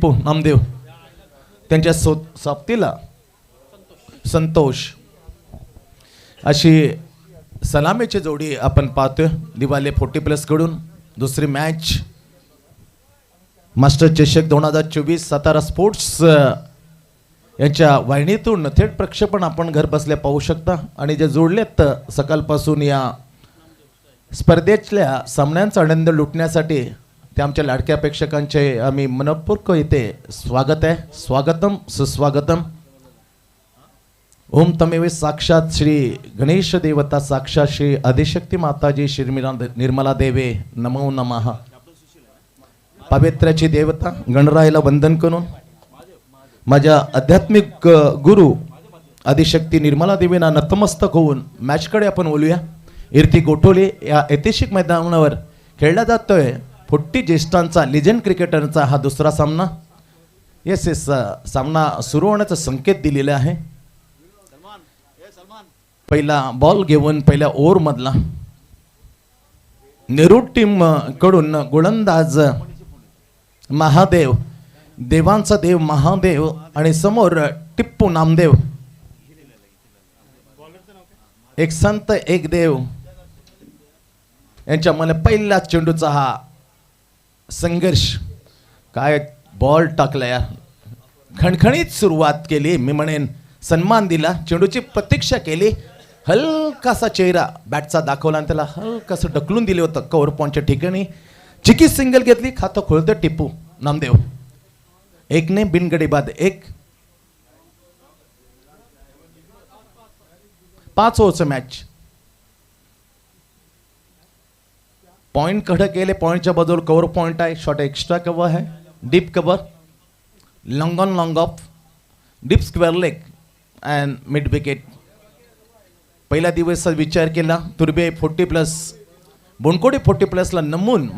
नामदेव त्यांच्या सोबतीला संतोष अशी सलामीची जोडी आपण पाहतोय दिवाले 40+ कडून. दुसरी मॅच मास्टर चषक 2024 सातारा स्पोर्ट्स यांच्या वाहिनीतून थेट प्रक्षेपण आपण घर बसल्या पाहू शकता. आणि जे जोडलेत सकाळपासून या स्पर्धेतल्या सामन्यांचा आनंद लुटण्यासाठी ते आमच्या लाडक्या प्रेक्षकांचे आम्ही मनपूर्वक इथे स्वागत आहे. स्वागतम सुस्वागतम. ओम तमेव साक्षात श्री गणेश देवता साक्षात श्री आदिशक्ती माताजी श्री निर्मला देवे नमो नमः. पवित्राची देवता गणरायाला वंदन करून माझ्या आध्यात्मिक गुरु आदिशक्ती निर्मला देवींना नतमस्तक होऊन मॅचकडे आपण बोलूया. इर्ती गोठोले या ऐतिहासिक मैदानावर खेळला जातोय 40 ज्येष्ठांचा लिजेंड क्रिकेटरचा हा दुसरा सामना. येस सामना सुरू होण्याचा संकेत दिलेला आहे. पहिला बॉल घेऊन पहिल्या ओव्हर मधला नेहरू टीम कडून गोलंदाज महादेव, देवांचा देव महादेव आणि समोर टिप्पू नामदेव. एक संत एक देव यांच्या मला पहिला चेंडूचा हा संघर्ष. काय बॉल टाकलाय, खणखणीत सुरुवात केली. मी म्हणेन सन्मान दिला, चेंडूची प्रतीक्षा केली. हलकासा चेहरा बॅटचा दाखवला आणि त्याला हलकासं ढकलून दिले होतं कव्हर पॉईंटच्या ठिकाणी. चिकी सिंगल घेतली, खातं खोलतं टिप्पू नामदेव. एकने बिनगडी बाद एक. 5 ओव्हरचं मॅच. पॉइंट खडे केले, पॉइंटच्या बाजूला कव्हर पॉइंट आहे. शॉर्ट एक्स्ट्रा कव्हर आहे, deep cover, long on long of, deep square leg and mid wicket. पहिला दिवस विचार केला तुर्बे 40+, बोनकोडी 40+ला नमून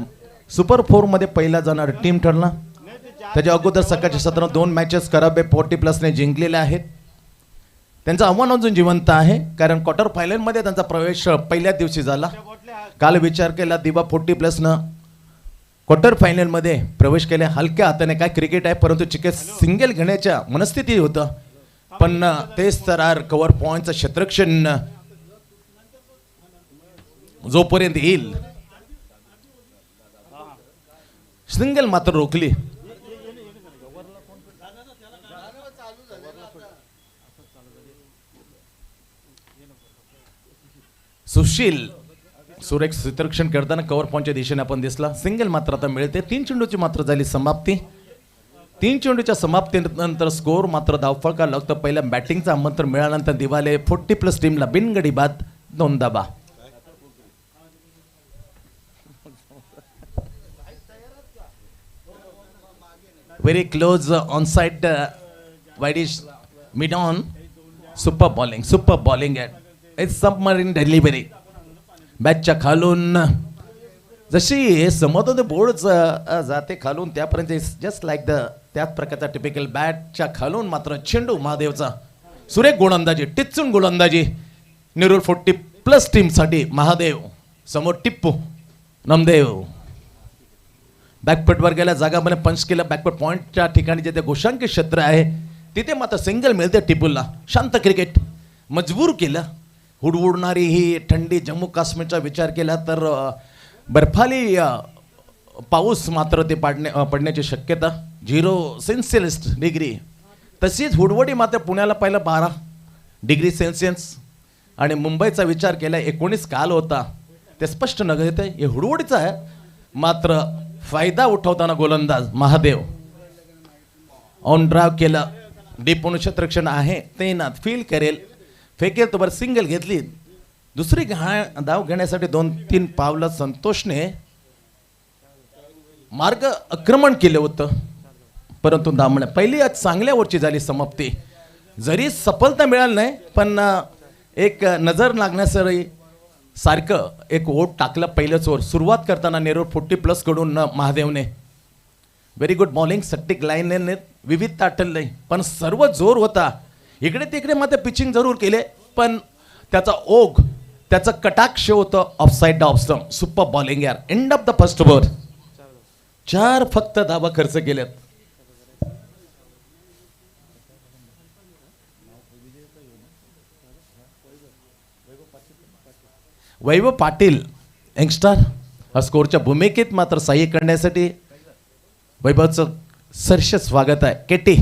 सुपर 4 मध्ये पहिला जाणार टीम ठरला. त्याच्या अगोदर सकाळच्या सत्रात 2 मॅचेस कराबे 40+ने जिंकलेल्या आहेत. त्यांचं आव्हान अजून जिवंत आहे कारण क्वार्टर फायनलमध्ये त्यांचा प्रवेश पहिल्याच दिवशी झाला. काल विचार केला दिवा 40+नं क्वार्टर फायनलमध्ये प्रवेश केले. हलक्या हाताने काय क्रिकेट आहे, परंतु चिके सिंगल घेण्याच्या मनस्थिती होतं. पण तेच तरार कव्हर पॉईंटचं क्षेत्रक्षण जोपर्यंत येईल सिंगल मात्र रोखली. सुशील सुरेख क्षेत्रक्षण करताना कव्हर पॉईंटच्या दिशेने आपण दिसला. सिंगल मात्र आता मिळते. 3 चेंडूची मात्र झाली समाप्ती. 3 चेंडूच्या समाप्तीनंतर स्कोर मात्र धावफळका लागतं. पहिल्या बॅटिंगचा आमंत्रण मिळाल्यानंतर दिवाले 40+ टीमला बिनगडी बाद 2 धाबा. Very close on side wideish mid on. Super bowling it's submarine delivery. बॅटच्या खालून जशी समोर बोर्ड जाते खालून त्यापर्यंत जस्ट लाईक त्याच प्रकारचा टिपिकल बॅटच्या खालून मात्र चेंडू महादेवचा सुरेख गोलंदाजी, टिचून गोलंदाजी. नेरूर 40+ टीमसाठी महादेव, समोर टिप्पू नामदेव. बॅकफुटवर गेल्या जागामध्ये पंच केला. बॅकफुट पॉईंटच्या ठिकाणी जे गोशांकी क्षेत्र आहे तिथे मात्र सिंगल मिळते टिप्पूला. शांत क्रिकेट मजबूर केलं. हुडहुडणारी ही थंडी जम्मू काश्मीरचा विचार केला तर बर्फाली पाऊस मात्र ते पडण्याची शक्यता 0 सेल्सिअस डिग्री. तशीच हुडवडी मात्र पुण्याला पहिला 12 डिग्री सेल्सिअस आणि मुंबईचा विचार केला 19 काल होता. ते स्पष्ट नगर येते हे हुडवडीचा आहे. मात्र फायदा उठवताना गोलंदाज महादेव ऑन ड्राईव्ह केला. डीप क्षेत्रक्षण आहे तैनात, फील करेल, फेकेल तर बरं. सिंगल घेतली. दुसरी धाव घेण्यासाठी 2-3 पावलं संतोषने मार्ग आक्रमण केलं होतं, परंतु दामण्या पहिली आज चांगल्या ओव्हरची झाली समाप्ती. जरी सफलता मिळाली नाही पण एक नजर लागण्यासाठी सारखं एक ओट टाकलं पहिलंच ओव्हर. सुरुवात करताना नेरूर 40+ कडून महादेवने व्हेरी गुड बॉलिंग. सट्टिक लाईनने विविधता आठवली पण सर्व जोर होता. इकडे तिकडे मात्र पिचिंग जरूर केले पण त्याचा ओघ, त्याचा कटाक्ष होतं offside off stump. Super bowling यार. End of the first over 4 फक्त धावा खर्च केल्यात. वैभव पाटील यंगस्टर स्कोरच्या भूमिकेत मात्र सहाय्य करण्यासाठी वैभवचं सरस स्वागत आहे. केटी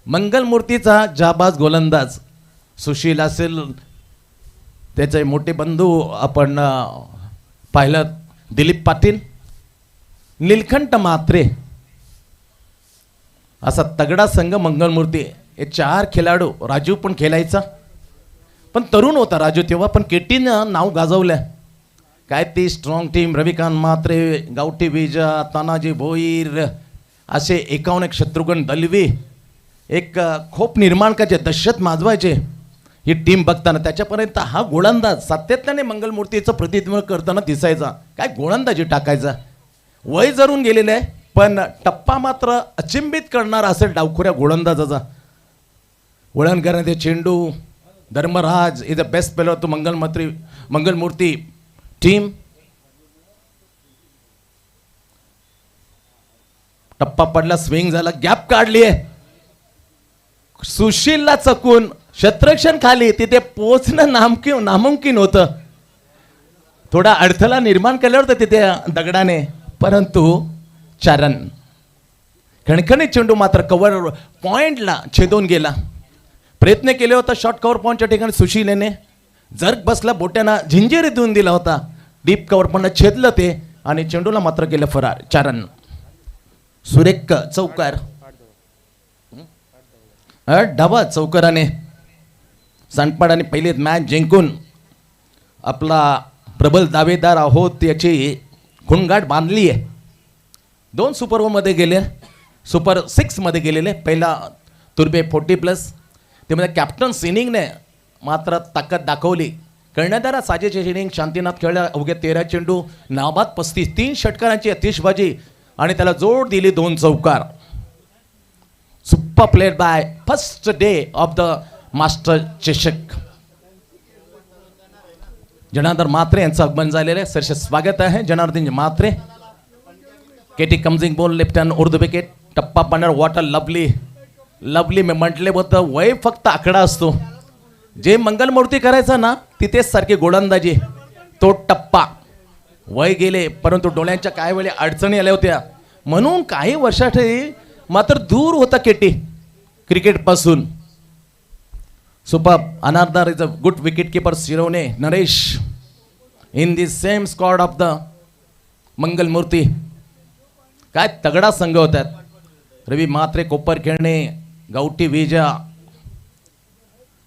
मंगलमूर्तीचा जाबाज गोलंदाज सुशील असेल, त्याचे मोठे बंधू आपण पाहिलं दिलीप पाटील, नीलकंठ म्हात्रे, असा तगडा संघ मंगलमूर्ती. हे 4 खेळाडू. राजू पण खेळायचा, पण तरुण होता राजू तेव्हा, पण केटीनं नाव गाजवलं. काय ती स्ट्रॉंग टीम. रविकांत म्हात्रे, गावठी विजा, तानाजी भोईर असे 51 शत्रुघ्न दलवी एक खोप निर्माण करायचे, दहशत माजवायचे ही टीम बघताना. त्याच्यापर्यंत हा गोलंदाज सातत्याने मंगलमूर्तीचं प्रतिनिधित्व करताना दिसायचा. काय गोलंदाजी टाकायचा. वय जरून गेलेलं आहे, पण टप्पा मात्र अचंबित करणारा असेल डावखुऱ्या गोलंदाजाचा. वळण करण्याचे चेंडू. Dharmaraj is the best player तो मंगलमूर्ती टीम. टप्पा पडला, स्विंग झाला, गॅप काढली आहे. सुशीलला चकून शतरक्षण खाली, तिथे पोचणं नामुमकिन होतं. थोडा अडथळा निर्माण केला होता तिथे दगडाने, परंतु चरण खणखणीत चेंडू मात्र कव्हर पॉइंटला छेदून गेला. प्रयत्न केले होता शॉर्ट कव्हर पॉइंटच्या ठिकाणी सुशीलेने, जर्क बसला, बोट्याना झिंजिरी देऊन दिला होता. डीप कव्हर पॉइंट छेदलं ते आणि चेंडूला मात्र केलं फरार. चरण सुरेख चौकार. डावा चौकाराने सांडपाडाने पहिली मॅच जिंकून आपला प्रबल दावेदार आहोत याची खुणगाठ बांधली आहे. 2 सुपर ओव्हरमध्ये गेले, सुपर 6 मध्ये गेलेले. पहिला तुर्बे 40+, त्यामध्ये कॅप्टन सिनिंगने मात्र ताकद दाखवली. कर्णधार साजेचे इनिंग शांतीनाथ खेळला. अवघ्या 13 चेंडू, नाबाद 35, 3 षटकारांची अतिशबाजी आणि त्याला जोड दिली 2 चौकार. Super played by first day of the master चषक. जनार्दन म्हात्रे यांचं आगमन झालेलं आहे. सरसे स्वागत आहे जनार्दन म्हात्रे. केटी कम्सिंग बॉल लेफ्ट हँड उर्दू विकेट. टप्पा पाडणार. वॉट अ लवली मी म्हटले होतं, वय फक्त आकडा असतो. जे मंगलमूर्ती करायचा ना तिथेच सारखी गोलंदाजी. तो टप्पा वय गेले, परंतु डोळ्यांच्या काही वेळी अडचणी आल्या होत्या, म्हणून काही वर्षासाठी मात्र दूर होता केटी क्रिकेटपासून. सुपर अनारदार is a good wicket keeper. Shirvane Naresh in the same squad of the Mangalmurti. काय तगडा संघ होतात. रवी म्हात्रे कोपर खेळणे, गावठी विजा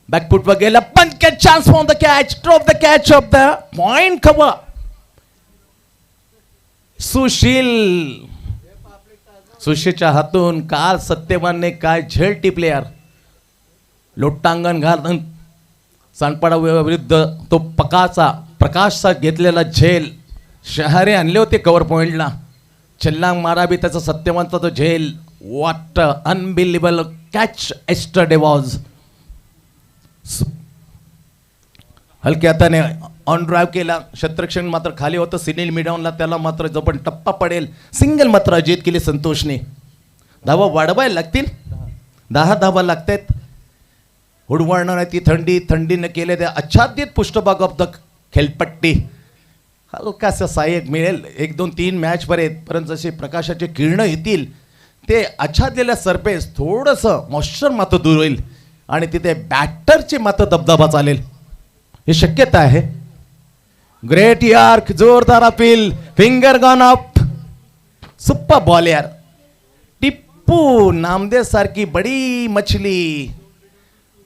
बॅकफुट वर गेला, पण catch chance for the catch, drop the catch of the point cover. सुशीलच्या हातून काल सत्यवानने काय झेल टिपलेयर. लोटांगण घालून सांडपाडा विरुद्ध तो प्रकाशचा घेतलेला झेल शहारे आणले होते कव्हर पॉइंटला. छल्लांग मारावी त्याचा सत्यवानचा तो झेल. What unbelievable catch yesterday was. हलक्या हाताने ऑन ड्राईव्ह केला. शतरक्षण मात्र खाली होतं. सिनिल मिडाऊनला त्याला मात्र जो पण टप्पा पडेल सिंगल मात्र अजित केली संतोषने. धावा वाढवायला लागतील. 10 धावा लागतात. हुडवळणार आहे ती थंडीनं केले ते आच्छादित पृष्ठभाग ऑफ द खेळपट्टी. हलकासा सहाय्यक मिळेल 1, 2, 3 मॅच परंतु जसे प्रकाशाचे किरणं येतील ते आच्छादलेल्या सरफेस थोडंसं मॉइश्चर मात्र दूर होईल आणि तिथे बॅटरची मात्र दबदबा चालेल ही शक्यता आहे. ग्रेट यार्क, जोरदार appeal, finger gone up, super ball यार. टिप्पू नामदेव सारखी बडी मछली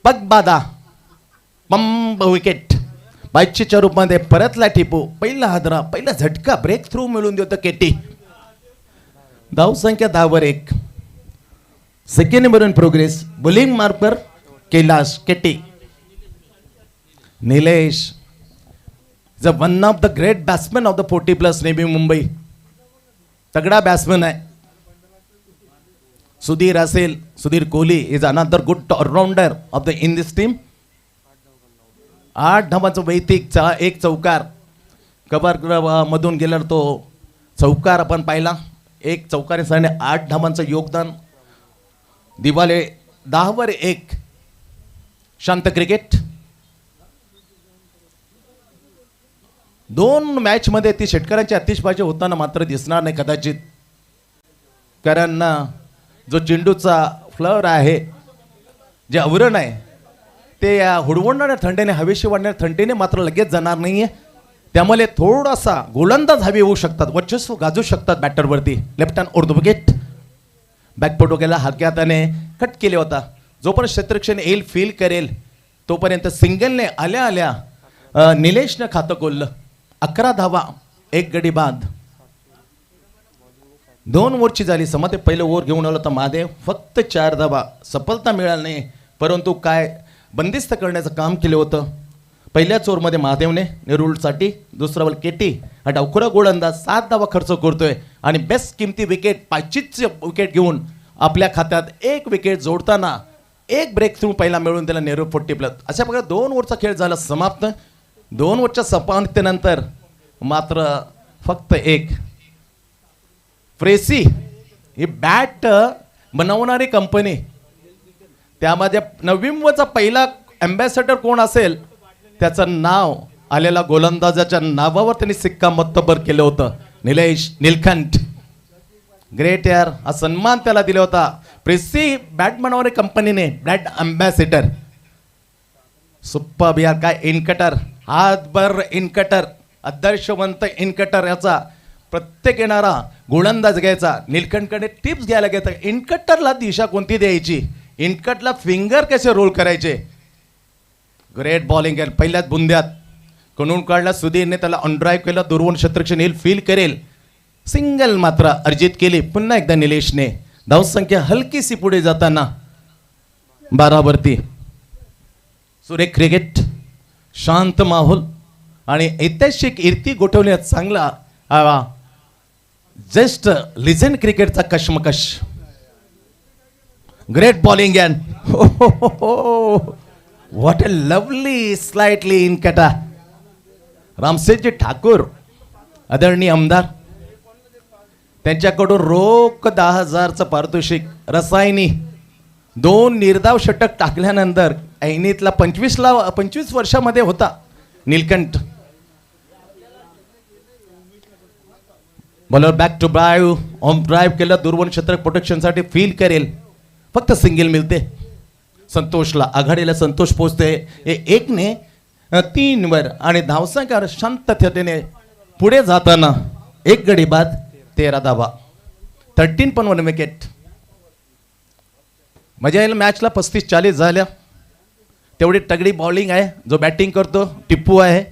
पगबादा पंब विकेट. 22च्या रूपमध्ये परतला टिप्पू. पहिला हादरा, पहिला झटका, ब्रेक थ्रू मिळून देतो केटी. धावसंख्या 10/1. Second number in progress. Bowling marker Kailash KT. Nilesh the one of the great batsman of the 40+ navy Mumbai. तगडा बॅट्समॅन आहे. सुधीर असेल, Sudhir Kohli is another good allrounder of the in this team. 8 धावांचा वैयक्तिक 1 चौकार. कबर मधून गेल्यावर तो चौकार आपण पाहिला. 1 चौकारीसाठी 8 धावांचं योगदान. दिवाले 10/1. शांत क्रिकेट. 2 मॅच मध्ये ती शेतकऱ्यांची आतिषबाजी होताना मात्र दिसणार नाही कदाचित, कारण जो चेंडूचा फ्लवर आहे, जे आवरण आहे ते या हुडवणाऱ्या थंडीने, हवेशी वाढणाऱ्या थंडीने मात्र लगेच जाणार नाहीये. त्यामुळे थोडासा गोलंदाज हवे होऊ शकतात, वर्चस्व गाजू शकतात बॅटरवरती. लेफ्ट हँड और द विकेट, बॅकफुट वगैरे हलक्या हाताने कट केले होता. जोपर्यंत क्षेत्ररक्षण येईल, फील करेल, तोपर्यंत सिंगलने आल्या आल्या निलेशनं खातं खोललं. 11 धावा, 1 गडी बाद. 2 ओव्हरची झाली समाप्ती. पहिलं ओव्हर घेऊन आलं होतं महादेव, फक्त 4 धावा. सफलता मिळाली नाही, परंतु काय बंदिस्त करण्याचं काम केलं होतं. पहिल्याच ओव्हरमध्ये महादेवने नेरूळसाठी, दुसरा बॉल केटी हा डावखुरा गोलंदाज 7 धावा खर्च करतोय आणि बेस्ट किमती विकेट, 25 विकेट घेऊन आपल्या खात्यात 1 विकेट जोडताना 1 ब्रेक थ्रू पहिला मिळून त्याला नेहरू 40+. अशा प्रकारे 2 ओव्हरचा खेळ झाला समाप्त. 2 ओव्हरच्या समाप्तीनंतर मात्र फक्त 1 फ्रेसी ही बॅट बनवणारी कंपनी, त्यामध्ये नोव्हेंबरचा पहिला अँबॅसेडर कोण असेल त्याचं नाव आलेला गोलंदाजाच्या नावावर त्यांनी शिक्कामोर्तब केलं होतं. निलेश नीलकंठ, ग्रेट यार. हा सन्मान त्याला दिला होता प्रेसी बॅट बनवणारी कंपनीने, बॅट अँबॅसेडर. सुपर यार, काय इनकटर, हातभर इनकटर, आदर्शवंत इनकटर. याचा प्रत्येक येणारा गोलंदाज घ्यायचा, नीलकंठकडे टिप्स घ्यायला घ्यायचा. इनकटरला दिशा कोणती द्यायची, इनकटला फिंगर कसे रोल करायचे. ग्रेट बॉलिंग आहे. पहिल्याच बुंद्यात कणून काढला सुधीरने, त्याला ऑनड्राईव्ह केलं. दुर्वण क्षेत्ररक्षण येईल, फील करेल. सिंगल मात्र अर्जित केली. पुन्हा एकदा निलेशने. धावसंख्या हलकीशी पुढे जाताना 12 वरती. सुरेख क्रिकेट, शांत माहोल आणि ऐतिहासिक कीर्ती गोठवण्यात चांगला जस्ट लिजन क्रिकेटचा कशमकश. Great bowling and what a lovely slightly in cutter. Ramseji Thakur आदरणीय आमदार, त्यांच्याकडून रोख 10,000चं पारितोषिक. रसायनी 2 निर्धाव षटक टाकल्यानंतर ऐनीतला 25 वर्षामध्ये होता Nilkanth. Bowler back to drive, on drive केलं. दुर्वण क्षेत्र प्रोटेक्शनसाठी फील करेल, फक्त सिंगल मिळते. संतोषला आघाडीला संतोष पोचते 1ने 3 वर आणि धावसंख्या शांततेने पुढे जाताना 1 गडी बाद, 13 धावा, 13.1 विकेट. मजा येईल मॅचला. 35-40 झाल्या. तेवढी तगडी बॉलिंग आहे. जो बॅटिंग करतो टिप्पू आहे.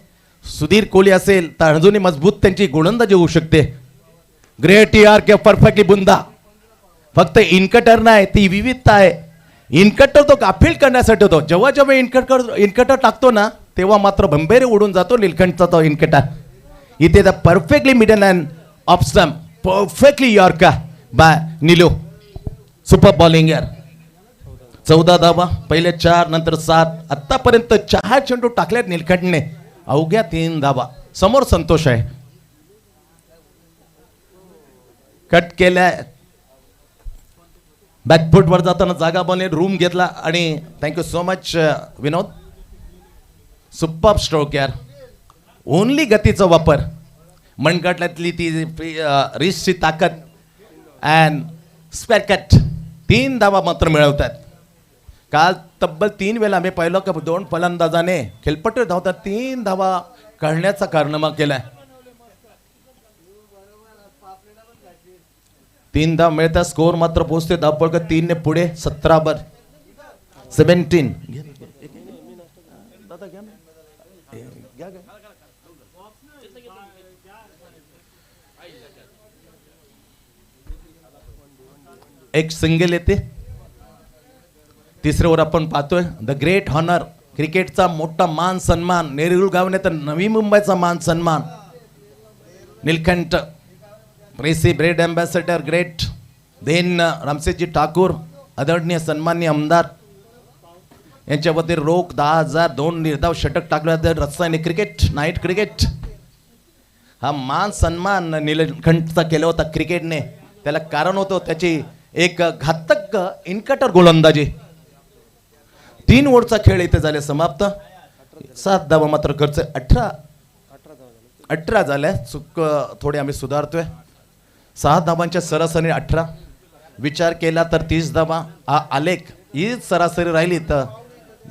सुधीर कोहली असेल तर अजूनही मजबूत त्यांची गोलंदाजी होऊ शकते. ग्रेट यार के परफेक्टली बुंदा. फक्त इनकटर नाही, ती विविधता आहे. इनकटर तो गाफील करण्यासाठी होतो. जेव्हा जेव्हा इनकटर टाकतो ना, तेव्हा मात्र भंबेरे उडून जातो नीलकंठचा तो इनकटर. इथे the perfectly middle and off stump, perfectly yorker by Nilo. Super bowling यार. 14 धावा, पहिले 4 नंतर 7. आतापर्यंत 4 चेंडू टाकल्यात नीलकंठने, अवघ्या 3 धावा. समोर संतोष आहे. कट केलाय. बॅकफुटवर जाताना जागा बनले, रूम घेतला आणि थँक्यू सो मच विनोद. सुपर स्ट्रोक यार. ओनली गतीचा वापर, मनगटातली ती रिस्टची ताकद अँड स्क्वेअर कट. 3 धावा मात्र मिळवतात. काल तब्बल 3 वेळा आम्ही पाहिलं की 2 फलंदाजाने खेळपट्टीवर धावतात 3 धावा काढण्याचा कारनामा केलाय. 3 धाव मिळतात. स्कोर मात्र पोहोचते धावपळ 3 ने पुढे. 17. एक सिंगल येते. तिसऱ्यावर आपण पाहतोय द ग्रेट हॉनर. क्रिकेटचा मोठा मान सन्मान. नेरूळ गावने तर नवी मुंबईचा मान सन्मान. नीलकंठ प्रेसी brand ambassador great. Then Ramseji Thakur आदरणीय सन्माननीय आमदार यांच्या वतीने रोख 10,000. 2 निर्धाव षटक टाकले. रसायने क्रिकेट, नाईट क्रिकेट. हा मान सन्मान नीलकंठचा केला होता क्रिकेटने. त्याला कारण होतं त्याची एक घातक इनकटर गोलंदाजी. 3 ओव्हरचा खेळ इथे झाले समाप्त. 7 धावा मात्र खर्च. 18 झाल्या, चूक थोडी आम्ही सुधारतोय. 6 धावांच्या सरासरी 18, विचार केला तर 30 धावा. हा आलेख ही सरासरी राहिली तर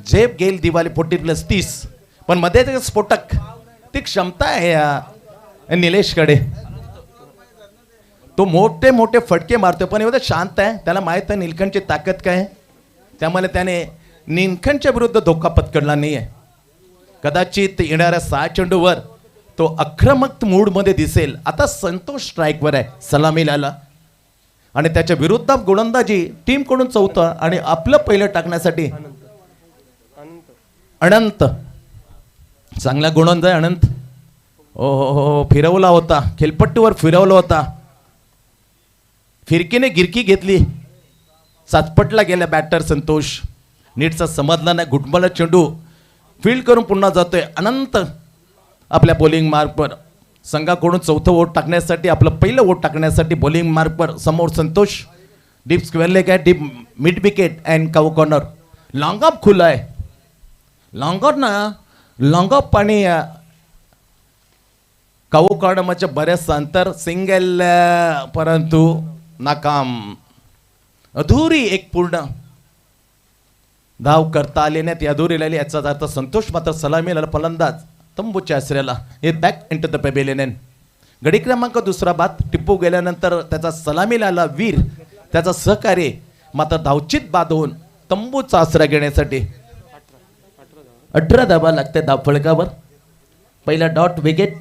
झेप घेईल दिवाळी 40+30. पण मध्ये ते स्फोटक ती क्षमता आहे या निलेशकडे. तो मोठे मोठे फटके मारतो पण एवढं शांत आहे. त्याला माहीत आहे नीलकंठची ताकद काय आहे. त्यामुळे त्याने नीलकंठच्या विरुद्ध धोका पत्करला नाही आहे. कदाचित येणाऱ्या 6 चेंडूवर तो आक्रमक मूडमध्ये दिसेल. आता संतोष स्ट्राईकवर आहे, सलामीला आला आणि त्याच्या विरुद्ध गोलंदाजी टीमकडून 4था आणि आपलं पहिलं टाकण्यासाठी अनंत. चांगला गोलंदाज अनंत. हो, फिरवला होता, खेलपट्टीवर फिरवला होता, फिरकीने गिरकी घेतली, सातपटला गेला बॅटर संतोष. नीटचा समजला नाही, घुटमळला चेंडू फील्ड करून पुन्हा जातोय. अनंत आपल्या बॉलिंग मार्कवर संघाकडून 4थं वोट टाकण्यासाठी, आपलं पहिलं वोट टाकण्यासाठी बॉलिंग मार्कवर समोर संतोष. डीप स्क्वेअर लेग आहे, deep mid wicket and cow corner. Long of खुला आहे, लॉंग ऑफ आणि काऊ कॉर्नरच्या बऱ्याच अंतर सिंगल, परंतु नाकाम. अधुरी एक पूर्ण धाव करता आली नाही, ती अधुरी राहिली. याचा अर्थ संतोष मात्र सलामीला फलंदाज तंबूच्या आश्रयाला. हे बॅक इंटू द पॅव्हिलियन. गडी क्रमांक 2 बाद. टिप्पू गेल्यानंतर त्याचा सलामीला आला वीर, त्याचा सहकारी मात्र धावचित बाद होऊन तंबूचा आश्रय घेण्यासाठी 18 धावा लागते धाव फळकावर. पहिला डॉट विकेट.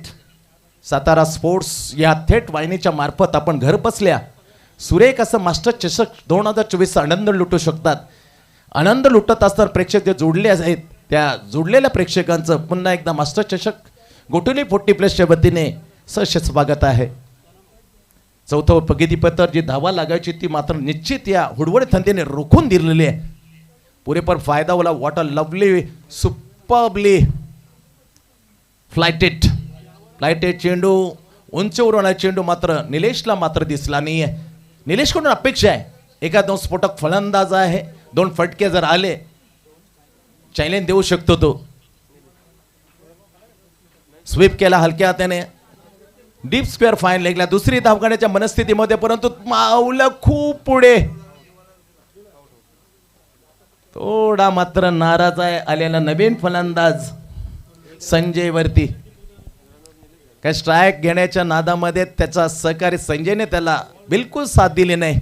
सातारा स्पोर्ट्स या थेट वाहिनीच्या मार्फत आपण घर बसल्या सुरेख असं मास्टर चषक 2024 आनंद लुटू शकतात. आनंद लुटत असताना प्रेक्षक जे जोडले आहेत त्या जोडलेल्या प्रेक्षकांचं पुन्हा एकदा मास्टर चषक गोटुली 40+च्या वतीने सहर्ष स्वागत आहे. 4थं प्रगतीपत्र जी धावा लागायची ती मात्र निश्चित या हुडवड थंडीने रोखून दिलेली आहे. पुरेपूर फायदा Hola. What a lovely superbly flighted चेंडू, उंचीवरून आला चेंडू मात्र निलेशला मात्र दिसला नाही आहे. निलेशकडून अपेक्षा आहे 1-2 स्फोटक फलंदाज आहे, 2 फटके जर आले चॅलेंज देऊ शकतो तो. स्वीप केला हलक्या हाताने, डीप स्क्वेअर फाईन लेगला. दुसरी धाव काढण्याच्या मनस्थितीमध्ये, परंतु माऊला खूप पुढे. थोडा मात्र नाराज आहे आलेला नवीन फलंदाज संजय वरती. काय स्ट्राईक घेण्याच्या नादामध्ये त्याचा सहकारी संजयने त्याला बिलकुल साथ दिली नाही.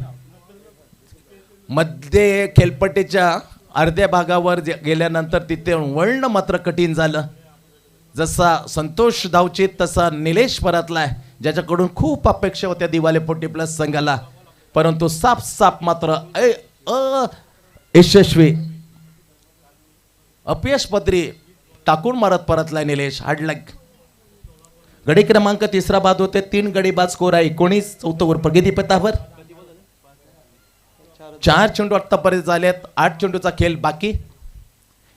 मध्ये खेळपट्टीच्या अर्ध्या भागावर गेल्यानंतर तिथे वळणं मात्र कठीण झालं. जसा संतोष धावचित तसा निलेश परतलाय, ज्याच्याकडून खूप अपेक्षा होत्या दिवाळी 40+ संघाला, परंतु साफ मात्र यशस्वी अपयश पदरी टाकून मारत परतलाय निलेश. हार्ड लक. गडी क्रमांक 3 बाद होते. 3 गडी बाद स्कोर आहे 19. 4थं वर प्रगतीपथावर 4 चेंडू आतापर्यंत झालेत. 8 चेंडूचा खेळ बाकी.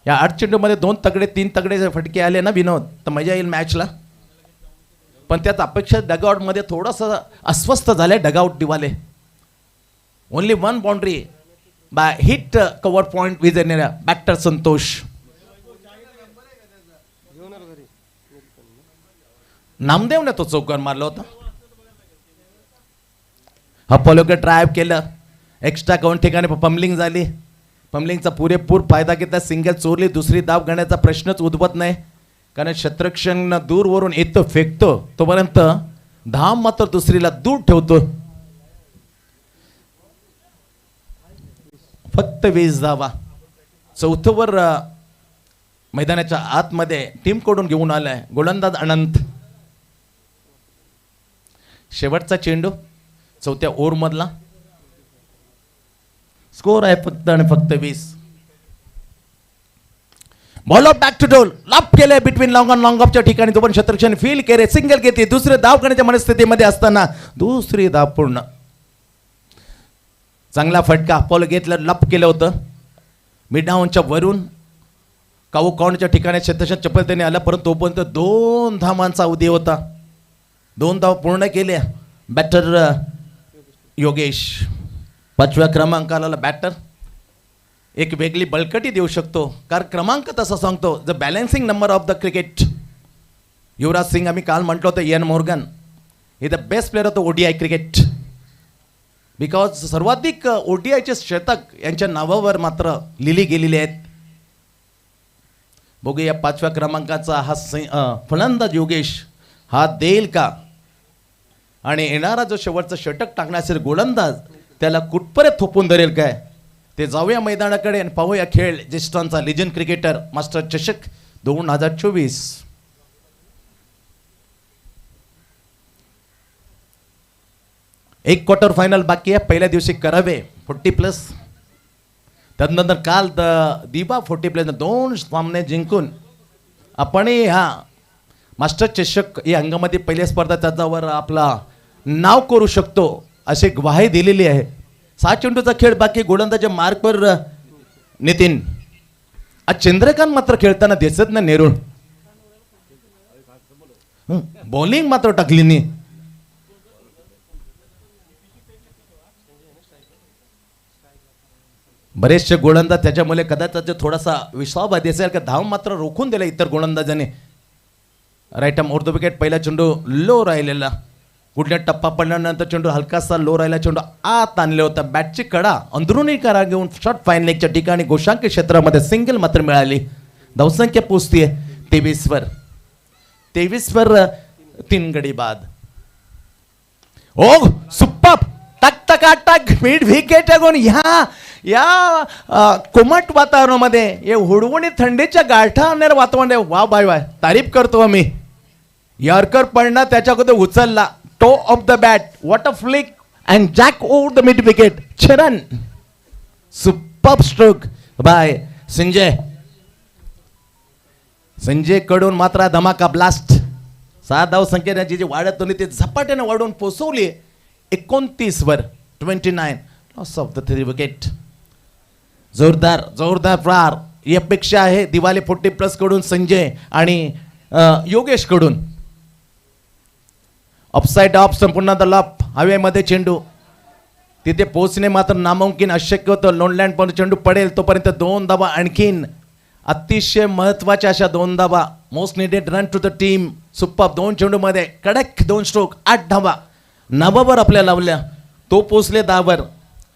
या 8 चेंडूमध्ये 2 तगडे 3 तगडे फटके आले ना विनोद, तर मजा येईल मॅचला. पण त्यात अपेक्षा डगआउटमध्ये थोडंसं अस्वस्थ झाले dugout Diwale. Only 1 boundary by hit cover point Vijay batter Santosh. नामदेवने तो चौकार मारला होता. हा पॉलोके ड्राईव्ह केलं, एक्स्ट्रा काउंट ठिकाणी पम्बलिंग झाली. पम्बलिंगचा पुरेपूर फायदा घेता सिंगल चोरली. दुसरी धाव घेण्याचा प्रश्नच उद्भवत नाही, कारण शत्रक्षण दूरवरून येतो फेकतो तोपर्यंत धाव मात्र दुसरीला दूर ठेवतो. फक्त 20 धावा. 4थं वर मैदानाच्या आतमध्ये टीमकडून घेऊन आलाय गोलंदाज अनंत. शेवटचा चेंडू 4थ्या ओव्हरमधला. स्कोर आहे फक्त आणि फक्त 20. बॉल ऑफ बॅक टू डोल लाप केले बिटवीन लॉंग ऑफच्या ठिकाणी. तो पण शत्रक्षण फील केले, सिंगल घेते. दुसरे धाव करण्याच्या मनस्थितीमध्ये असताना दुसरी धाव पूर्ण. चांगला फटका अपोलो घेतला, लप केलं होतं मिडाऊनच्या वरून. काऊ कॉर्नरच्या ठिकाणी शतशः चपलतेने आला, परंतु तोपर्यंत 2 धावांचा उदय होता. 2 धाव पूर्ण केल्या बॅटर योगेश. 5व्या क्रमांकाला बॅटर एक वेगळी बळकटी देऊ शकतो, कारण क्रमांक तसा सांगतो the balancing number of the cricket. Yuvraj Singh आम्ही काल म्हटलं होतं Eoin Morgan he the best player of the ODI cricket because सर्वाधिक ओडीआयचे शतक यांच्या नावावर मात्र लिहिली गेलेली आहेत. बघूया 5व्या क्रमांकाचा हा फलंदाज योगेश हा देईल का आणि येणारा जो शेवटचा षटक टाकणार असेल गोलंदाज त्याला कुठपर्यंत थोपून धरेल काय ते जाऊया मैदानाकडे आणि पाहूया खेळ. ज्येष्ठांचा लिजंड क्रिकेटर मास्टर चषक 2024. एक क्वार्टर फायनल बाकी आहे. पहिल्या दिवशी करावे 40+. त्यानंतर काल दिबा 40+, 2 सामने जिंकून आपणही हा मास्टर चषक या अंगामध्ये पहिल्या स्पर्धा त्याच्यावर आपला नाव करू शकतो अशी ग्वाही दिलेली आहे. 6 चेंडूचा खेळ बाकी. गोलंदाजच्या मार्कवर नितीन. आज चंद्रकांत मात्र खेळताना दिसत नाही. नेरुळ बॉलिंग मात्र टाकली नाही. बरेचसे गोलंदाज त्याच्यामुळे कदाचित थोडासा विश्वासवादी असेल का धाव मात्र रोखून दिला इतर गोलंदाजाने. Right arm over the wicket. पहिला चेंडू लो राहिलेला. कुठल्या टप्पा पडल्यानंतर चेंडू हलकासा लो राहिला. चेंडू आत आणले होता. बॅटची कडा अंदरूनही करा घेऊन शॉर्ट फाईन लेगच्या ठिकाणी गोशांक क्षेत्रामध्ये सिंगल मात्र मिळाली. धावसंख्या पोचतीये 23वर. 23वर 3 गडी बाद. ओ सुप्पर टक टक टक मिड विकेट टाकून या कोमट वातावरणामध्ये हे हुडवुणी थंडीच्या गाठा आणणाऱ्या वातावरण. वा बाय बाय तारीफ करतो आम्ही. यॉर्कर पडणं त्याच्याकडे उचलला. Toe of the bat. What a flick and jack over the mid wicket. Charan super stroke by Sanjay कडून मात्र धमाका ब्लास्ट. 6 धाव संख्येने जी वाढत होती ती झपाट्याने वाढून पोचवली 29वर 29. Loss of the 3 wicket. जोरदार प्रहार ही अपेक्षा आहे दिवाळी 40+ कडून संजय आणि योगेश कडून. अपसाइड ऑफ संपूर्ण द लॉप. हवेमध्ये चेंडू तिथे पोहोचणे मात्र नामुमकिन अशक्य होतं. लोनलँड पण चेंडू पडेल तोपर्यंत 2 धावा आणखीन. अतिशय महत्वाच्या अशा 2 धावा. Most needed run to the team. Super. 2 चेंडूमध्ये कडक 2 स्ट्रोक 8 धावा. 9वर आपल्या लावल्या. तो पोचले 10वर.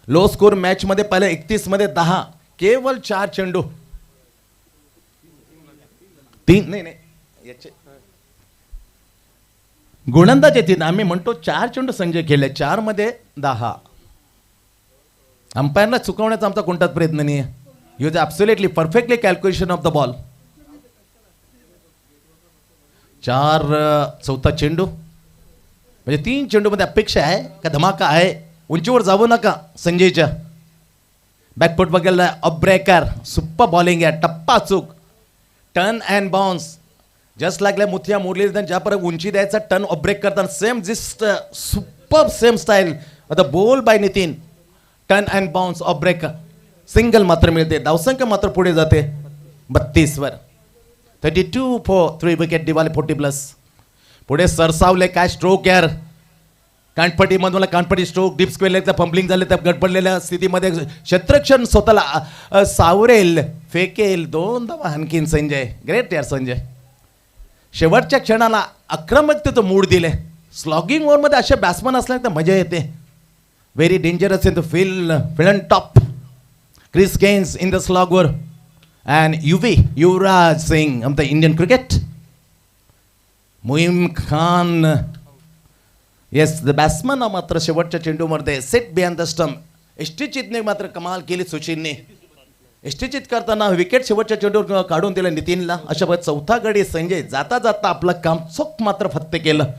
लो स्कोर मॅच मध्ये पहिले 31 मध्ये 10. केवळ 4 चेंडू. 3 नाही याचे गोलंदाज येतील. आम्ही म्हणतो 4 चेंडू संजय केले. 4 मध्ये 10. अंपायरला चुकवण्याचा आमचा कोणताच प्रयत्न नाही. You is absolutely perfectly calculation of the ball. 4 चौथा चेंडू म्हणजे 3 चेंडू मध्ये अपेक्षा आहे का धमाका आहे. उंचीवर जाऊ नका संजयच्या. बॅकफुट बघायला अप ब्रेकर. सुपर बॉलिंग आहे. टप्पा चूक. टर्न अँड बाउन्स जस्ट लागल्या मुथ्या मुरली ज्या पर्यंत उंची द्यायचा टर्न ऑफ ब्रेक करताना same gist super same style the ball by Nitin. Turn and bounce off break. Single मात्र मिळते. धावसंख्या मात्र पुढे जाते 32वर. 32 फॉर 3 विकेट. दिवाळी 40+. पुढे सरसावले काय स्ट्रोक यार. कानपट्टीमधून कानपट्टी स्ट्रोक. डीप स्क्वेअरचा फंबलिंग झाले त्या गडबडलेल्या स्थितीमध्ये क्षेत्ररक्षण स्वतःला सावरेल फेकेल. 2 धावा आणखीन संजय. ग्रेट यार संजय. शेवटच्या क्षणाला आक्रमकतेचं मूड दिले. स्लॉगिंग ओव्हरमध्ये असे बॅट्समन असल्या तर मजा येते. Very dangerous in the field top. Chris Cairns in the slog over and Yuvraj Singh of the Indian cricket. Muim Khan yes the batsman मात्र शेवटच्या चेंडूमध्ये सेट बिहाइंड द स्टंप. एष्टीचितने मात्र कमाल केली. सुशीलने एष्टीचित करताना विकेट शेवटच्या चेंडूवर काढून दिलं नितीनला. अशा प्रकारे चौथा गडी संजय जाता जाता आपलं काम चोख मात्र फत्ते केलं.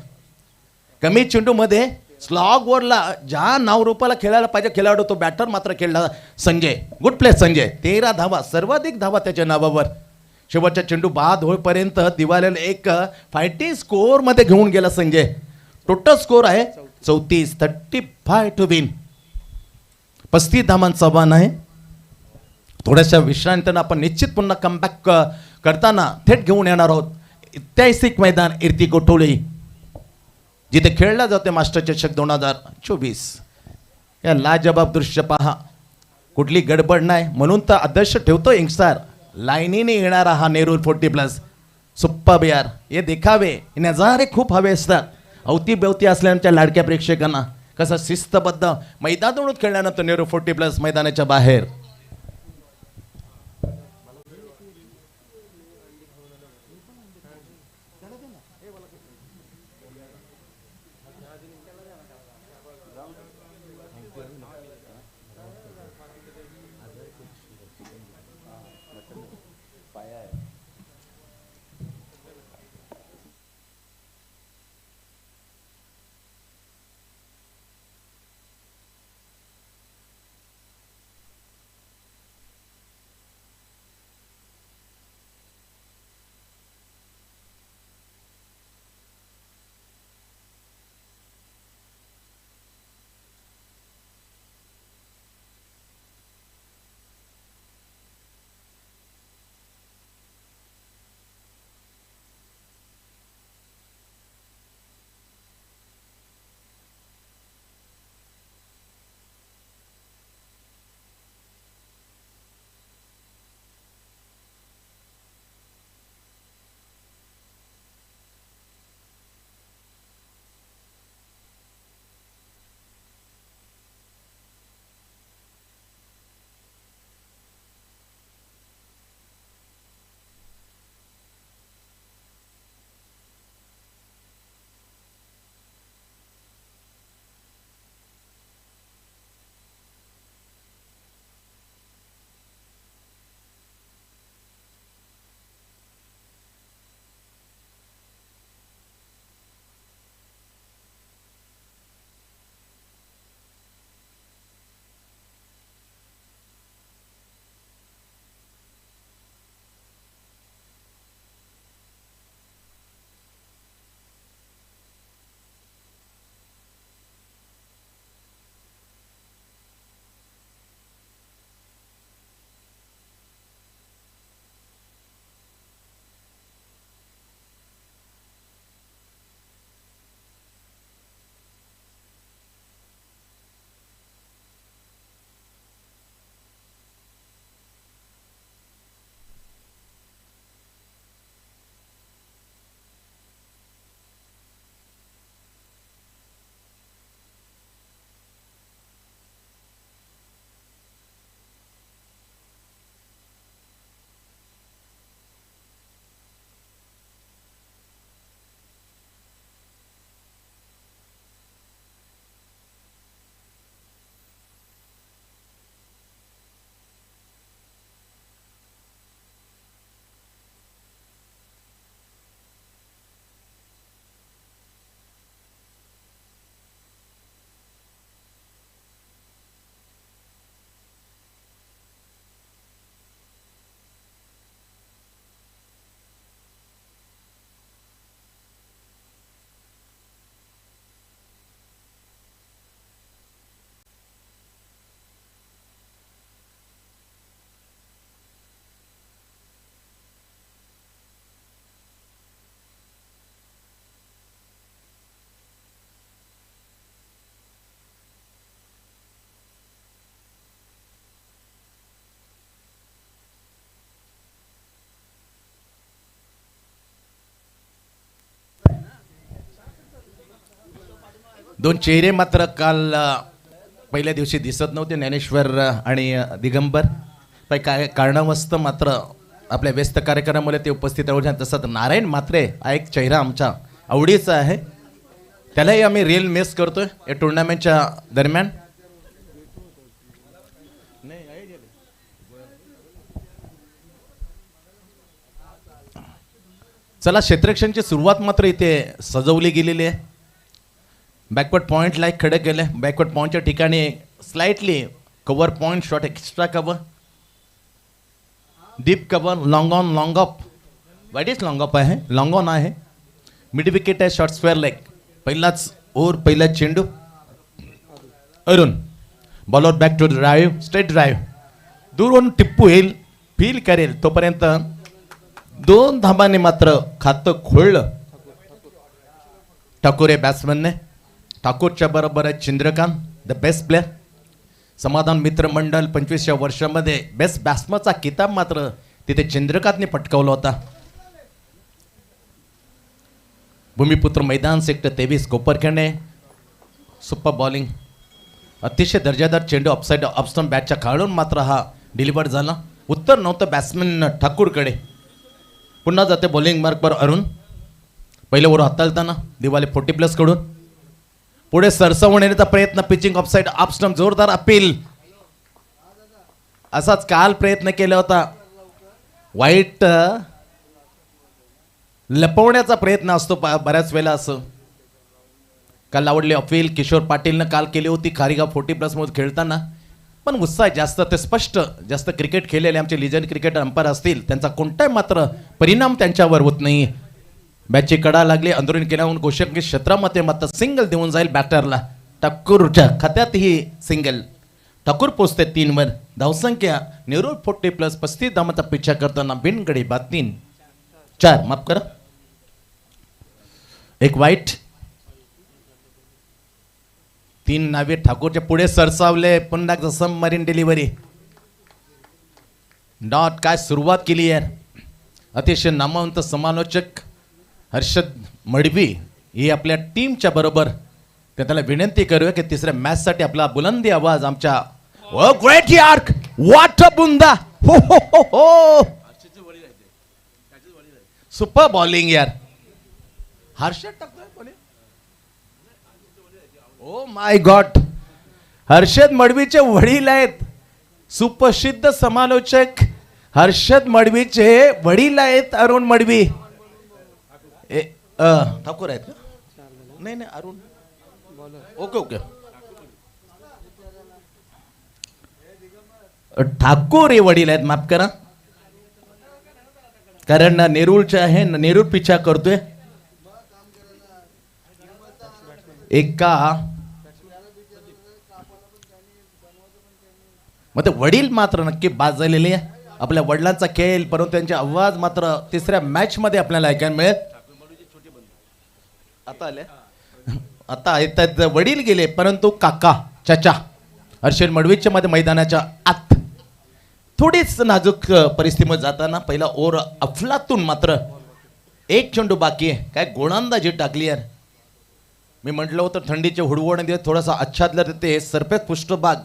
कमी चेंडूमध्ये स्लॉग वरला ज्या नावरूपाला खेळायला पाहिजे खेळाडू तो बॅटर मात्र खेळला संजय. Good play Sanjay. 13 धावा. सर्वाधिक धावा त्याच्या नावावर. शेवटच्या चेंडू बाद होईपर्यंत दिवाळीला एक फायटिंग स्कोअर मध्ये घेऊन गेला संजय. टोटल स्कोर आहे 34. 35 टू विन. 35 धावांचा आव्हान आहे. थोड्याशा विश्रांतीनं आपण निश्चित पुन्हा कमबॅक करताना थेट घेऊन येणार आहोत ऐतिहासिक मैदान इर्ती कोठोळी जिथे खेळला जाते मास्टर चषक 2024. या लाजबाब दृश्य पहा. कुठली गडबड नाही म्हणून तर आदर्श ठेवतो यंगस्टर. लाईनीने येणारा हा नेरूळ 40+. सुप्पा बिहार हे देखावे हे नजारे खूप हवे असतात. अवतीभवती असल्या आमच्या लाडक्या प्रेक्षकांना कसं शिस्तबद्ध मैदानातून खेळल्यानंतर नेहरू 40+ मैदानाच्या बाहेर. दोन चेहरे मात्र काल पहिल्या दिवशी दिसत नव्हते, ज्ञानेश्वर आणि दिगंबर. पण काय कारणावस्तव मात्र आपल्या व्यस्त कार्यक्रमामुळे ते उपस्थित राहू. तसंच नारायण म्हात्रे हा एक चेहरा आमच्या आवडीचा आहे, त्यालाही आम्ही रिअल मिस करतोय या टुर्नामेंटच्या दरम्यान. चला, क्षेत्ररक्षणची सुरुवात मात्र इथे सजवली गेलेली आहे. बॅकवर्ड पॉईंटला एक खडक गेलं. बॅकवर्ड पॉईंटच्या ठिकाणी slightly cover point shot, extra cover, deep cover, long on long off. Wide is long off आहे, लॉंग ऑन आहे. मिड विकेट आहे, शॉर्ट स्क्वेअर लेग. पहिलाच ओव्हर, पहिला चेंडू. Arun bowler back to drive, straight drive. दूरवरून टिप्पू येईल, फील करेल तोपर्यंत 2 धाबांनी मात्र खातं खोळलं ठाकूर बॅट्समनने. ठाकूरच्या बरोबर आहे चंद्रकांत, द बेस्ट प्लेअर. समाधान मित्र मंडळ 25व्या वर्षामध्ये बेस्ट बॅट्समनचा किताब मात्र तिथे चंद्रकांतने पटकावला होता. भूमिपुत्र मैदान सेक्टर 23 कोपरखेडणे. सुपर बॉलिंग, अतिशय दर्जादार चेंडू अपसाईड ऑफस्टंप बॅटच्या खालून मात्र हा डिलिव्हर झाला. उत्तर नव्हतं बॅट्समॅन ठाकूरकडे. पुन्हा जाते बॉलिंग मार्कवर अरुण. पहिलं ओव्हर हाताळताना दिवाले 40+ कडून पुढे सरसवून येण्याचा प्रयत्न. पिचिंग ऑफसाईड ऑफस्टंप, जोरदार अपील. असाच काल प्रयत्न केला होता. वाईट लपवण्याचा प्रयत्न असतो बऱ्याच वेळेला. असं काल आवडली अपील किशोर पाटीलनं काल केली होती खारीगाव 40+ मध्ये खेळताना. पण उत्साह जास्त, ते स्पष्ट जास्त क्रिकेट खेळलेले आमचे लिजंड क्रिकेटर अंपायर असतील त्यांचा कोणताही मात्र परिणाम त्यांच्यावर होत नाही. बॅटची कडा लागली, अंदरून केल्याहून गोषंकी क्षेत्रामध्ये मात्र सिंगल देऊन जाईल बॅटरला. ठाकूरच्या खात्यात ही सिंगल. ठाकूर पोचते 3 वर. धावसंख्या नेहरू 40+, 35 धावांचा पिछा करताना बिनगडी बाद 3-4, माफ करा, एक वाईट. 3 नावे ठाकूरच्या पुढे सरसावले. पुन्हा जसं मरीन डिलिव्हरी डॉट. काय सुरुवात केली यार. अतिशय नामवंत समालोचक हर्षद मडवी ही आपल्या टीमच्या बरोबर. त्याला विनंती करूया की तिसऱ्या मॅचसाठी आपला बुलंदी आवाज आमच्या ग्रेट यार्क व्हॉट अ बुंदा. हो हो हो हो, सुपर बॉलिंग यार. हर्षद टाकतोय. ओ माय गॉड, हर्षद मडवीचे वडील आहेत. सुप्रसिद्ध समालोचक हर्षद मडवीचे वडील आहेत अरुण मडवी. ठाकूर आहेत का? नाही नाही, अरुण. Okay okay. ठाकूर हे वडील आहेत, माफ करा. कारण नेरूळचे आहे, नेरूळ पिछा करतोय. एका मग ते वडील मात्र नक्की बाद झालेले आहे. आपल्या वडिलांचा खेळ, परंतु त्यांचे आवाज मात्र तिसऱ्या मॅच मध्ये आपल्याला ऐकायला मिळेल. आता आले, आता येतात. वडील गेले परंतु काका चाचा हर्षद मडवीच्या मध्ये मैदानाच्या आत थोडीच नाजूक परिस्थितीमध्ये जाताना पहिला ओव्हर अफलातून मात्र 1 चेंडू बाकी आहे. काय गोलंदाजी टाकली यार. मी म्हटलं होतं थंडीचे हुडवण्यामध्ये थोडासा आच्छादला ते सरफेस पृष्ठभाग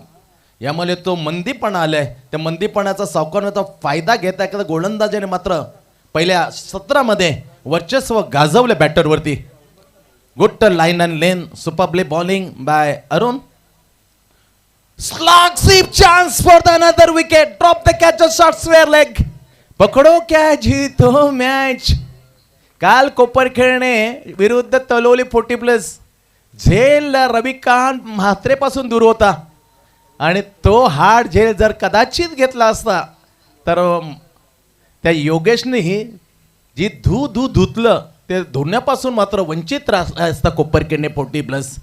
यामुळे तो मंदीपणा आलाय. त्या मंदीपणाचा सावकाराचा फायदा घेता एखाद्या गोलंदाजाने मात्र पहिल्या 17 मध्ये वर्चस्व गाजवलं बॅटरवरती. Good line and lane, superbly bowling by Arun. Slog sweep chance for the another wicket. Drop the catch, shot square leg. पकडो कॅच जीतो मॅच. काल कोपरखेडणे विरुद्ध तलोली 40+. झेल रविकांत म्हात्रेपासून दूर होता आणि तो हार्ड झेल जर कदाचित घेतला असता तर त्या योगेशने जी धुतलं ते धुण्यापासून मात्र वंचित असता कोपरखेडणे 40+.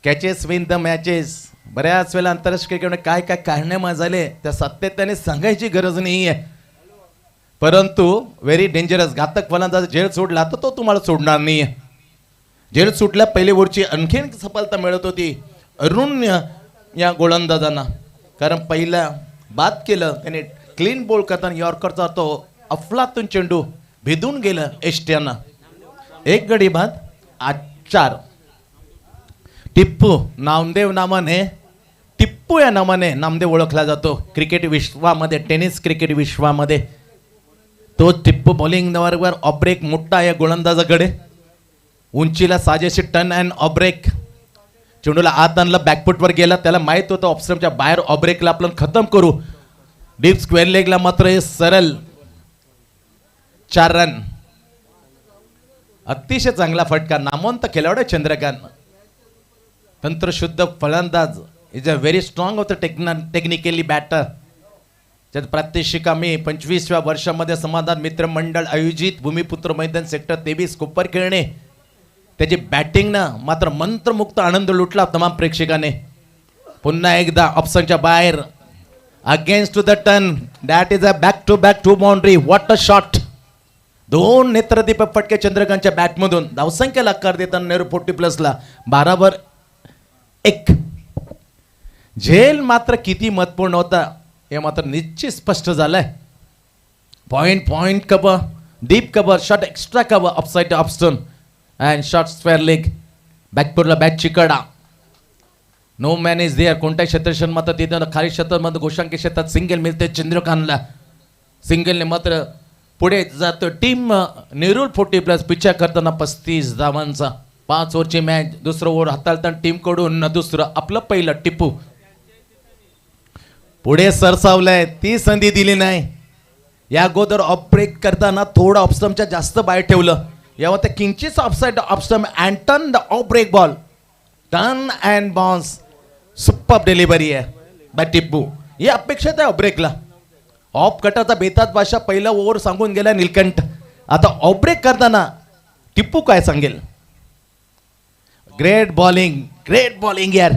Catches win the matches. बऱ्याच वेळेला आंतरराष्ट्रीय क्रिकेटमध्ये काय काय कारणे झाले त्या सातत्याने सांगायची गरज नाही आहे. परंतु व्हेरी डेंजरस, घातक फलंदाज झेल सोडला तर तो तुम्हाला सोडणार नाही. झेल सुटल्या पहिली ओव्हरची आणखीन सफलता मिळत होती अरुण या गोलंदाजांना. कारण पहिला बाद केलं त्याने क्लीन बॉल करताना यॉर्करचा तो अफलातून चेंडू भिदून गेलं एष्ट्यानं. 1 गडी बाद 4. टिप्पू नामदेव नावाने, टिप्पू या नावाने नामदेव ओळखला जातो क्रिकेट विश्वामध्ये, टेनिस क्रिकेट विश्वामध्ये. तो टिप्पू बॉलिंग वर ऑब्रेक मोठा या गोलंदाजाकडे. उंचीला 600 टन अँड ऑब्रेक. चेंडूला आत आणला, बॅकफुटवर गेला. त्याला माहित होतं ऑफस्टंपच्या बाहेर ऑब्रेकला आपण खतम करू. डीप स्क्वेअर लेगला मात्र हे सरळ 4 रन. अतिशय चांगला फटका. नामवंत खेळाडू चंद्रकांत. तंत्रशुद्ध फलंदाज. Is a very strong off the technically batter. त्यात प्रात्यक्षिक आम्ही 25व्या वर्षामध्ये समाधान मित्र मंडळ आयोजित भूमिपुत्र मैदान सेक्टर 23 कोपरखेडणे. त्याची बॅटिंगनं मात्र मंत्रमुक्त आनंद लुटला तमाम प्रेक्षकाने. पुन्हा एकदा ऑप्शनच्या बाहेर against to the turn. That is a back to back 2 boundary. What a shot. 2 नेत्रदीपक फटके चंद्रकांतच्या बॅटमधून. धावसंख्येला आकार देताना नेहरू 40+ला 12-1. झेल मात्र किती महत्वपूर्ण होता हे मात्र निश्चित स्पष्ट झालंय. Point cover, deep cover, shot extra cover, offside off stump. And short square leg. बॅकफुटला बॅट चिकडा. No man is there. कोणत्या क्षेत्रक्षण मात्र तिथं खाली क्षेत्रामध्ये गोशांकी क्षेत्रात सिंगल मिळते चंद्रकांतला. सिंगलने मात्र पुढे जातो. टीम नेरूळ 40+ पिच्छा करताना 35 धावांचा. 5 ओव्हरची मॅच. दुसरं ओव्हर हाताळताना टीमकडून दुसरं आपलं पहिलं टिपू पुढे सरसावलंय. ती संधी दिली नाही. या अगोदर ऑफ ब्रेक करताना थोडं ऑफस्टमच्या जास्त बाहेर ठेवलं. यावर ते किंचित offside off stump and turn the off break ball. Turn and bounce. Super delivery आहे बाय टिप्पू. ही अपेक्षित आहे ऑफ ब्रेकला. ऑफ कटाचा बेतात भाषा पहिला ओव्हर सांगून गेला नीलकंठ. आता ऑफ ब्रेक करताना टिप्पू काय सांगेल. ग्रेट बॉलिंग यार.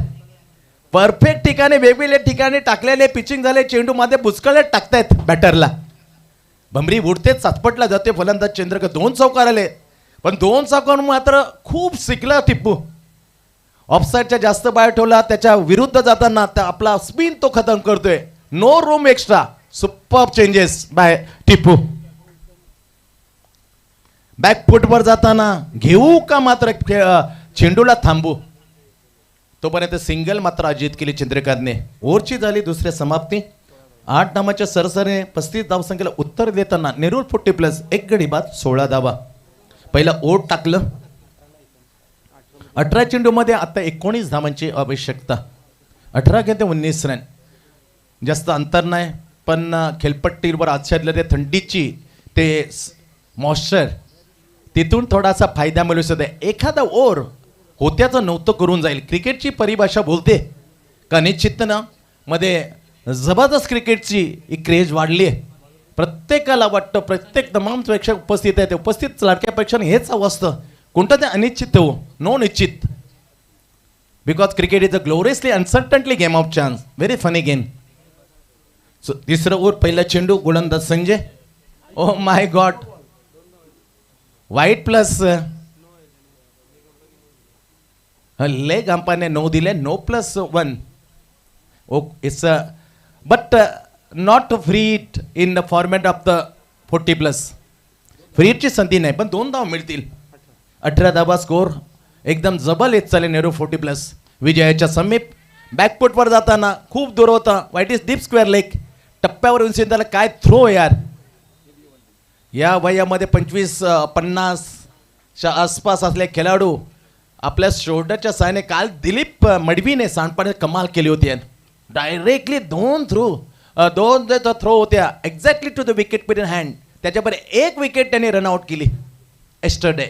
परफेक्ट ठिकाणी वेगवेगळ्या ठिकाणी टाकलेले पिचिंग झाले. चेंडू मध्ये बुचकळे टाकतायत बॅटरला. भमरी उडतेच सातपटला जाते फलंदाज चंद्रकांत. 2 चौकार आले पण 2 चौकार मात्र खूप शिकला टिप्पू. ऑफसाईडच्या जास्त बाहेर ठेवला. त्याच्या विरुद्ध जाताना आपला स्पिन तो खतम करतोय. No room extra. Super changes by Tippu. बॅकफुटवर जाताना घेऊ का मात्र चेंडूला थांबू. तोपर्यंत सिंगल मात्र अजित केली चंद्रकांतने. ओव्हरची झाली दुसऱ्या समाप्ती. 8 धावांच्या सरसरीने 35 धावसंख्येला उत्तर देताना नेरूळ 40+ 1 गडी बाद 16 धावा. पहिला ओव्हर टाकलं. 18 चेंडूमध्ये आता 19 धावांची आवश्यकता. 18 गेंद 19 रन. जास्त अंतर नाही पण खेळपट्टीवर आच्छादलं ते थंडीची ते मॉइश्चर तिथून थोडासा फायदा मिळू शकतो. एखादा ओव्हर होत्याचं नव्हतं करून जाईल. क्रिकेटची परिभाषा बोलते का निश्चितनं मध्ये जबरदस्त क्रिकेटची ही क्रेज वाढली आहे. प्रत्येकाला वाटतं प्रत्येक तमाम प्रेक्षक उपस्थित आहेत. उपस्थित लाडक्या प्रेक्षकांनी हेच हवं असतं. कोणतं ते अनिश्चित हो नो निश्चित. Because cricket is a gloriously uncertainly game of chance. Very funny game. So तिसरं ओव्हर पहिला चेंडू गोलंदाज संजय. Oh my God. Wide plus leg अंपायरने नो दिले. No +1. It's but not free hit in the format of the 40+. Free हिटची संधी नाही पण 2 धावा मिळतील. 18 धावा स्कोर. एकदम जबल येत चाले नेहरू 40+. विजयाच्या समीप. बॅकफुटवर जाताना खूप दूर होता. वाईट इज डीप स्क्वेअर लेग. टप्प्यावर येऊन त्याला काय थ्रो यार. या वयामध्ये 25-50च्या आसपास असले खेळाडू आपल्या शोल्डरच्या साहाय्याने काल दिलीप मडवीने सांडपाण्यात कमाल केली होती. डायरेक्टली 2 थ्रो होत्या exactly to the wicket in hand. त्याच्यावर 1 विकेट त्यांनी रनआउट केली yesterday.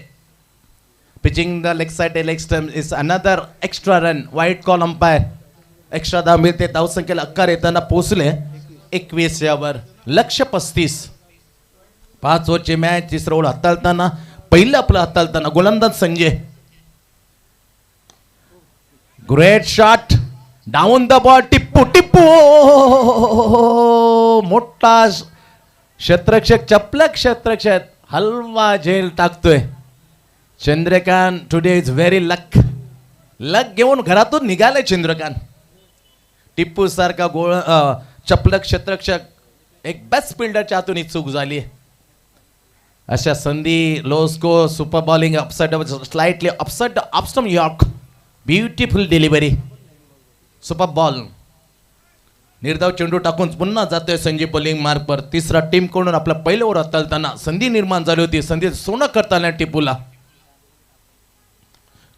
Pitching the leg side leg stump is another extra run. वाईट कॉल अंपायर. एक्स्ट्रा धाव मिळते. धावसंख्येला अक्कार येताना पोहोचले 21 यावर. लक्ष्य 35. 5 ओव्हरची मॅच. तिसरं ओव्हर हाताळताना पहिलं आपलं हाताळताना गोलंदाज Sanjay. Great shot. Down the ball. Tippu मोठा क्षेत्ररक्षक चपलक क्षेत्ररक्षक हलवा झेल टाकतोय. Chandrakant today is very luck घेऊन घरातून निघाले चंद्रकांत. टिप्पू सारखा चपलक क्षेत्ररक्षक एक बेस्ट फिल्डरच्या हातून ही चूक झाली. अशा संधी. Low score. Super bowling. Upside slightly upside off stump york. Beautiful delivery. Super ball. निर्धाव चेंडू टाकून पुन्हा जातोय संजय बॉलिंग मार्कवर. तिसरा टीम कडून आपला पहिलं ओव्हर हाताळताना संधी निर्माण झाली होती. संधी सोनं करताना टिपूला.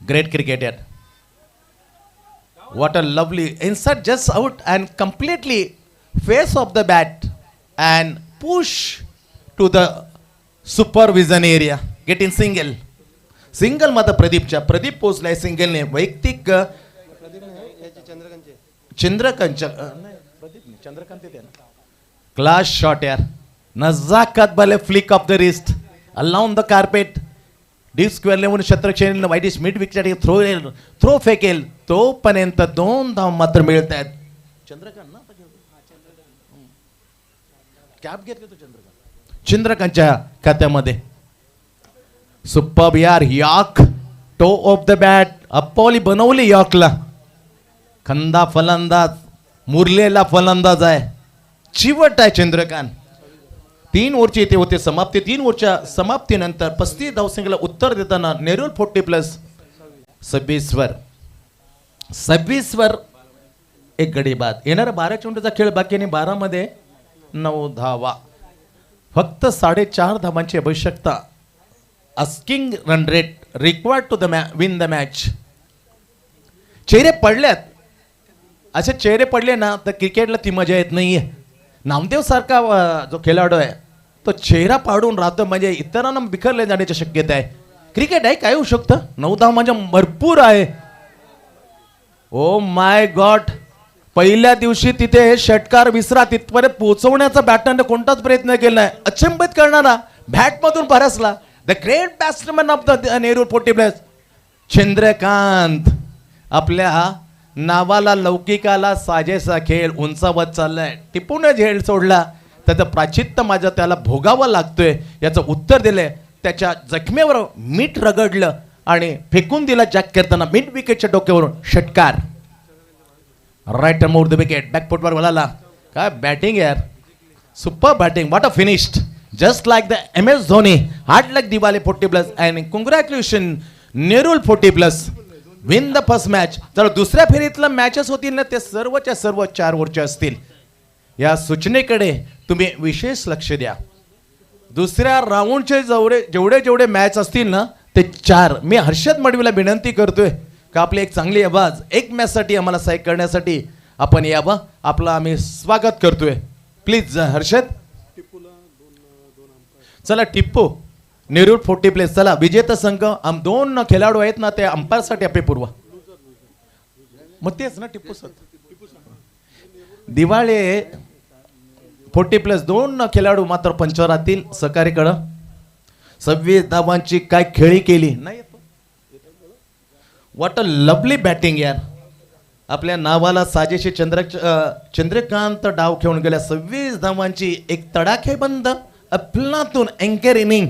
Great cricketer. What a lovely inside just out and completely face of the bat and push to the supervision area. Get in single मात्र प्रदीप पोचलाय सिंगलने. वैयक्तिक चंद्रकांत क्लास शॉट यार. नजाकत भले flick of the wrist along the carpet. Deep square लेवून क्षेत्ररक्षण wide is mid wicket throw फेकेल. तोपर्यंत 2 धाव मात्र मिळत आहेत. चंद्रकांत ना कॅप घेतले तो चंद्रकांतच्या खात्यामध्ये. सुपर यार. York toe of the bat. अपॉली बनवली यॉर्कला. खंदा फलंदाज. मुरलेला फलंदाज आहे. चिवट आहे चंद्रकांत. 3 ओव्हरचे इथे होते समाप्ती. 3 ओव्हरच्या समाप्तीनंतर 35 धावसंख्येला उत्तर देताना नेरूळ 40+ 26 वर एक गडी बाद. येणारा 12 चेंडूचा खेळ बाकी आणि 12 मध्ये 9 धावा. फक्त 4.5 धावांची आवश्यकता. Asking run rate required to win the match. चेहरे पडल्यात, असे चेहरे पडले ना तर क्रिकेटला ती मजा येत नाहीये. नामदेव सारखा जो खेळाडू आहे तो चेहरा पाडून राहतो म्हणजे इतरांना बिखरले जाण्याची शक्यता आहे. क्रिकेट आहे, काय होऊ शकतं. 9 धाव म्हणजे भरपूर आहे. ओ माय गॉड, पहिल्या दिवशी तिथे षटकार विसरा तिथपर्यंत पोहोचवण्याचा बॅटरने कोणताच प्रयत्न केला नाही. अचंबित करणारा बॅटमधून परसला the great batsman of the Nerul 40+ Chandrakant. आपल्या नावाला लौकिकाला साजेसा खेळ उंचावत चाललाय. टिपून झेल सोडला त्याचं प्राचित्य माझं त्याला भोगावं लागतोय याचं उत्तर दिलंय. त्याच्या जखमेवर मीठ रगडलं आणि फेकून दिला जॅक करताना मिड विकेटच्या डोक्यावरून षटकार. Right more the wicket. बॅकफुटवर वळाला. काय बॅटिंग यार, super batting. What a finished, just like the MS Dhoni, hard like दिवाले 40+ and congratulation Nerul 40+ win the first match. तर दुसऱ्या फेरीतल्या मॅचेस होतील ना ते सर्वच्या सर्व 4 ओव्हरचे असतील. या सूचनेकडे तुम्ही विशेष लक्ष द्या. दुसऱ्या राऊंडचे जेवढे मॅच असतील ना ते 4. मी हर्षद मडवीला विनंती करतोय का आपली एक चांगली आवाज एक मॅचसाठी आम्हाला सहाय्य करण्यासाठी आपण यावं. आपलं आम्ही स्वागत करतोय. प्लीज हर्षद. चला टिप्पू नेरूळ 40+. चला विजेता संघ 2 खेळाडू आहेत ना ते अंपायरसाठी आपले पूर्व. मग तेच ना टिप्पू सर. दिवाळे 40+ 2 खेळाडू मात्र पंचावर राहतील. सहकारीकडं 26 धावांची काय खेळी केली नाही. व्हॉट अ लवली बॅटिंग यार. आपल्या नावाला साजेशी चंद्रकांत डाव खेळून गेल्या. 26 धावांची एक तडाखेबंद अफलातून अँकर इनिंग.